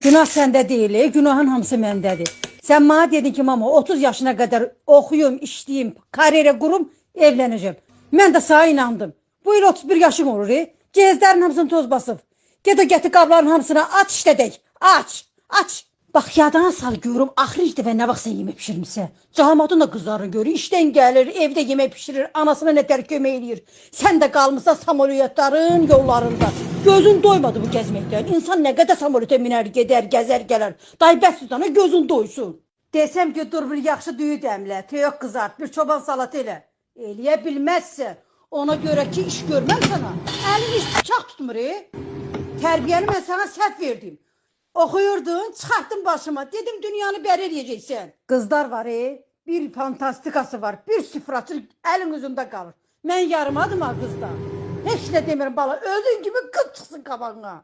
Günah səndə deyil, günahın hamısı məndədir. Sən mənə dedin ki, mama 30 yaşına qədər oxuyum, işləyim, karyera qurum, evlənəcəm. Mən də sana inandım. Bu il 31 yaşım olur. Gezlərin hamısını toz basıb. Get o gətir qabların hamısını aç işlədək. Aç, aç. Bax yadına sal görüm, axırıncı dəfə nə vaxt sən yemək pişirmisən? Camaatın da qızlarını görür, işdən gəlir, evdə yemək pişirir, anasına nə qədər kömək eləyir. Sən də qalmısan samolyotların yollarında. Gözün doymadı bu gəzməkdən. İnsan nə qədər samolyota minər, gedər, gəzər, gələr. Day bəs tutana gözün doysun. Desəm ki, dur bir yaxşı düyü dəmlə, töyök qızart, bir çoban salatı elə. Eləyə bilməzsə, ona görə ki, iş görməm sana. Əlin iş bıçaq tutmur. Tərbiyəni mən sana səhv verdim. Oxuyurdun, çıxartdın başıma. Dedim dünyanı bər eləyəcəksən. Qızlar var, bir fantastikası var. Bir sıfıraçı əlin üzündə qalır. Mən yarımadım ha qızda. Heç nə demirəm bala. Özün kimi qız çıxsın qabağına.